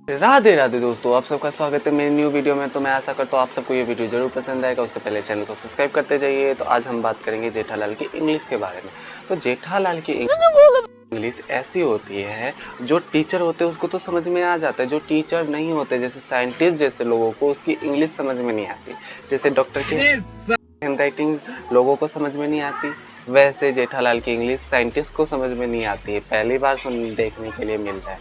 राधे राधे दोस्तों, आप सबका स्वागत है मेरी न्यू वीडियो में। तो मैं आशा करता हूँ आप सबको ये वीडियो जरूर पसंद आएगा। उससे पहले चैनल को सब्सक्राइब करते जाइए। तो आज हम बात करेंगे जेठालाल की इंग्लिश के बारे में। तो जेठालाल की इंग्लिश ऐसी होती है, जो टीचर होते हैं उसको तो समझ में आ जाता है, जो टीचर नहीं होते जैसे साइंटिस्ट जैसे लोगों को उसकी इंग्लिश समझ में नहीं आती। जैसे डॉक्टर की हैंडराइटिंग लोगों को समझ में नहीं आती, वैसे जेठालाल की इंग्लिश साइंटिस्ट को समझ में नहीं आती है। पहली बार देखने के लिए मिल रहा है।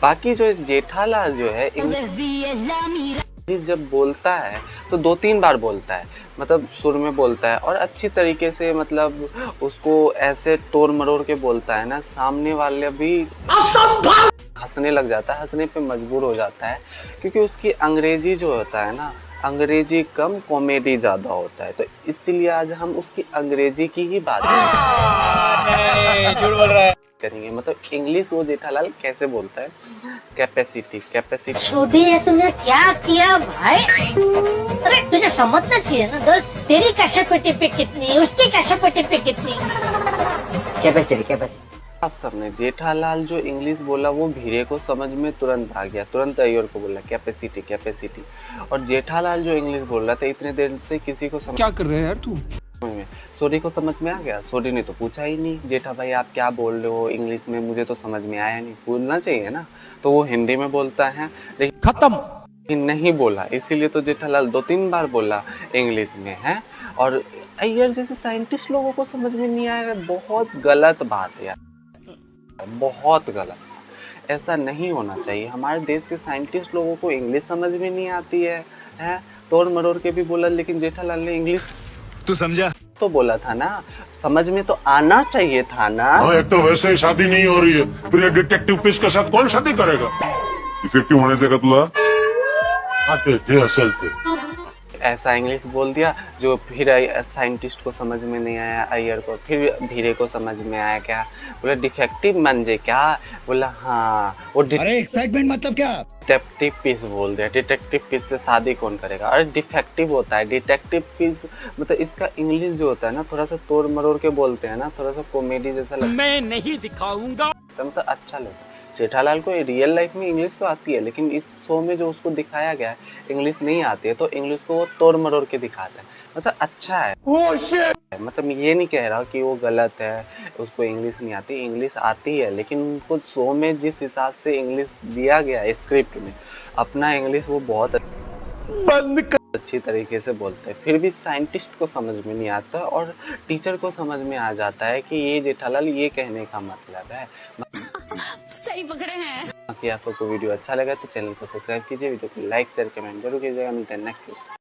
बाकी जो जेठालाल जो है इंग्लिश जब बोलता है तो 2-3 बार बोलता है, मतलब सुर में बोलता है और अच्छी तरीके से, मतलब उसको ऐसे तोड़ मरोड़ के बोलता है ना, सामने वाले भी हंसने लग जाता है, हंसने पे मजबूर हो जाता है। क्योंकि उसकी अंग्रेजी जो होता है ना, अंग्रेजी कम कॉमेडी ज़्यादा होता है। तो इसीलिए आज हम उसकी अंग्रेजी की ही बात करेंगे। मतलब इंग्लिश वो जेठालाल कैसे बोलता है। कैपेसिटी छोटी है, तुमने क्या किया भाई? अरे तुझे समझना चाहिए ना दोस्त, तेरी कैपेसिटी पे कितनी, उसकी कैपेसिटी पे कितनी। कैपेसिटी आप सबने जेठालाल जो इंग्लिश बोला वो भीरे को समझ में तुरंत आ गया, तुरंत अय्यर को बोला कैपेसिटी। और जेठालाल जो इंग्लिश बोल रहा था इतने देर से किसी को समझ क्या कर रहे हैं यार तू? में सोरी को समझ में आ गया। सोरी ने तो पूछा ही नहीं, जेठा भाई आप क्या बोल रहे हो इंग्लिश में, मुझे तो समझ में आया नहीं। बोलना चाहिए ना, तो वो हिंदी में बोलता है लेकिन खत्म नहीं बोला। इसीलिए तो जेठालाल 2-3 बार बोला इंग्लिश में है। और अय्यर जैसे साइंटिस्ट लोगों को समझ में नहीं आएगा, बहुत गलत बात है यार, बहुत गलत। ऐसा नहीं होना चाहिए। हमारे देश के साइंटिस्ट लोगों को इंग्लिश समझ में नहीं आती है तोड़ मरोड़ के भी बोला, लेकिन जेठालाल ने इंग्लिश तू समझा तो बोला था ना, समझ में तो आना चाहिए था ना। एक तो वैसे ही शादी नहीं हो रही है, फिर ये डिटेक्टिव पीस के साथ कौन शादी करेगा? इफेक्टिव होने से का तुला जे असेल ते ऐसा इंग्लिश बोल दिया जो फिर साइंटिस्ट को समझ में नहीं आया, अय्यर को, फिर भीरे को समझ में आया। क्या बोला? डिफेक्टिव मंजे क्या बोला? हाँ वो अरे एक्साइटमेंट मतलब क्या? डिटेक्टिव पीस बोल दिया। डिटेक्टिव पीस से शादी कौन करेगा? अरे डिफेक्टिव होता है डिटेक्टिव पीस। मतलब इसका इंग्लिश जो होता है ना, थोड़ा सा तोड़ मरोड़ के बोलते हैं ना, थोड़ा सा कॉमेडी जैसा लगता है। सही पकड़े हैं। बाकी आप सबको वीडियो अच्छा लगा तो चैनल को सब्सक्राइब कीजिए, वीडियो को लाइक शेयर कमेंट जरूर कीजिएगा। मिलते हैं नेक्स्ट वीडियो।